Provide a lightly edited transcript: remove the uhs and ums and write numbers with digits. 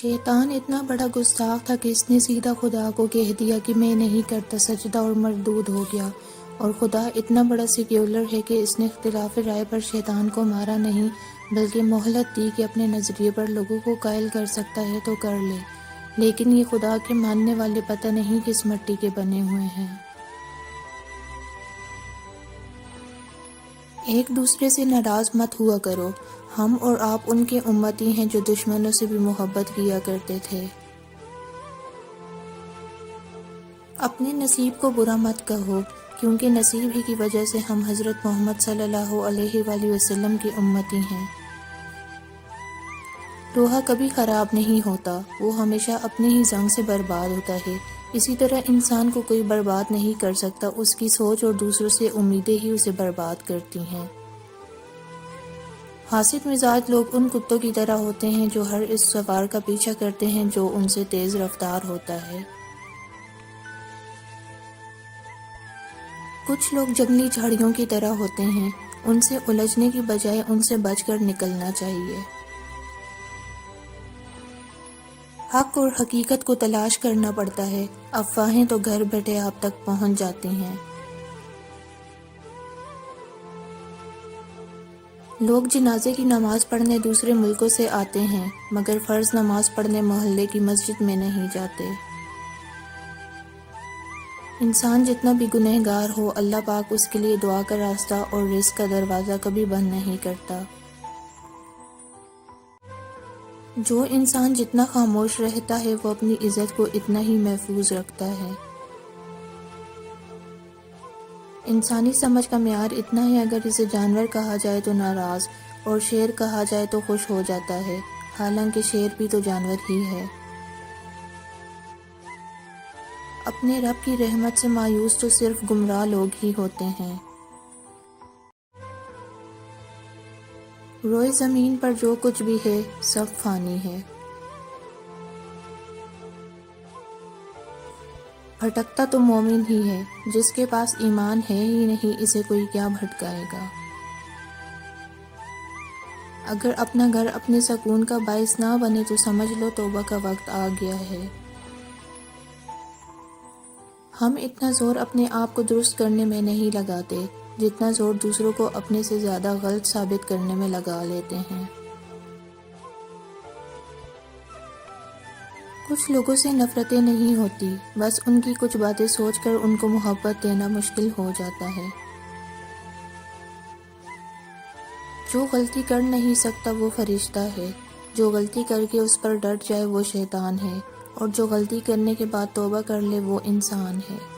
شیطان اتنا بڑا گستاخ تھا کہ اس نے سیدھا خدا کو کہہ دیا کہ میں نہیں کرتا سجدہ، اور مردود ہو گیا۔ اور خدا اتنا بڑا سیکولر ہے کہ اس نے اختلاف رائے پر شیطان کو مارا نہیں، بلکہ مہلت دی کہ اپنے نظریے پر لوگوں کو قائل کر سکتا ہے تو کر لے۔ لیکن یہ خدا کے ماننے والے پتہ نہیں کس مٹی کے بنے ہوئے ہیں۔ ایک دوسرے سے ناراض مت ہوا کرو۔ ہم اور آپ ان کے امتی ہیں جو دشمنوں سے بھی محبت کیا کرتے تھے۔ اپنے نصیب کو برا مت کہو، کیونکہ نصیب ہی کی وجہ سے ہم حضرت محمد صلی اللہ علیہ وآلہ وسلم کی امتی ہیں۔ لوہا کبھی خراب نہیں ہوتا، وہ ہمیشہ اپنے ہی زنگ سے برباد ہوتا ہے۔ اسی طرح انسان کو کوئی برباد نہیں کر سکتا، اس کی سوچ اور دوسروں سے امیدیں ہی اسے برباد کرتی ہیں۔ حاسد مزاج لوگ ان کتوں کی طرح ہوتے ہیں جو ہر اس سوار کا پیچھا کرتے ہیں جو ان سے تیز رفتار ہوتا ہے۔ کچھ لوگ جنگلی جھاڑیوں کی طرح ہوتے ہیں، ان سے الجھنے کی بجائے ان سے بچ کر نکلنا چاہیے۔ حق اور حقیقت کو تلاش کرنا پڑتا ہے، افواہیں تو گھر بیٹھے آپ تک پہنچ جاتی ہیں۔ لوگ جنازے کی نماز پڑھنے دوسرے ملکوں سے آتے ہیں، مگر فرض نماز پڑھنے محلے کی مسجد میں نہیں جاتے۔ انسان جتنا بھی گنہگار ہو، اللہ پاک اس کے لیے دعا کا راستہ اور رزق کا دروازہ کبھی بند نہیں کرتا۔ جو انسان جتنا خاموش رہتا ہے وہ اپنی عزت کو اتنا ہی محفوظ رکھتا ہے۔ انسانی سمجھ کا معیار اتنا ہے، اگر اسے جانور کہا جائے تو ناراض اور شیر کہا جائے تو خوش ہو جاتا ہے، حالانکہ شیر بھی تو جانور ہی ہے۔ اپنے رب کی رحمت سے مایوس تو صرف گمراہ لوگ ہی ہوتے ہیں۔ روئے زمین پر جو کچھ بھی ہے سب فانی ہے۔ بھٹکتا تو مومن ہی ہے، جس کے پاس ایمان ہے ہی نہیں، اسے کوئی کیا بھٹکائے گا۔ اگر اپنا گھر اپنے سکون کا باعث نہ بنے تو سمجھ لو توبہ کا وقت آ گیا ہے۔ ہم اتنا زور اپنے آپ کو درست کرنے میں نہیں لگاتے جتنا زور دوسروں کو اپنے سے زیادہ غلط ثابت کرنے میں لگا لیتے ہیں۔ کچھ لوگوں سے نفرتیں نہیں ہوتی، بس ان کی کچھ باتیں سوچ کر ان کو محبت دینا مشکل ہو جاتا ہے۔ جو غلطی کر نہیں سکتا وہ فرشتہ ہے، جو غلطی کر کے اس پر ڈٹ جائے وہ شیطان ہے، اور جو غلطی کرنے کے بعد توبہ کر لے وہ انسان ہے۔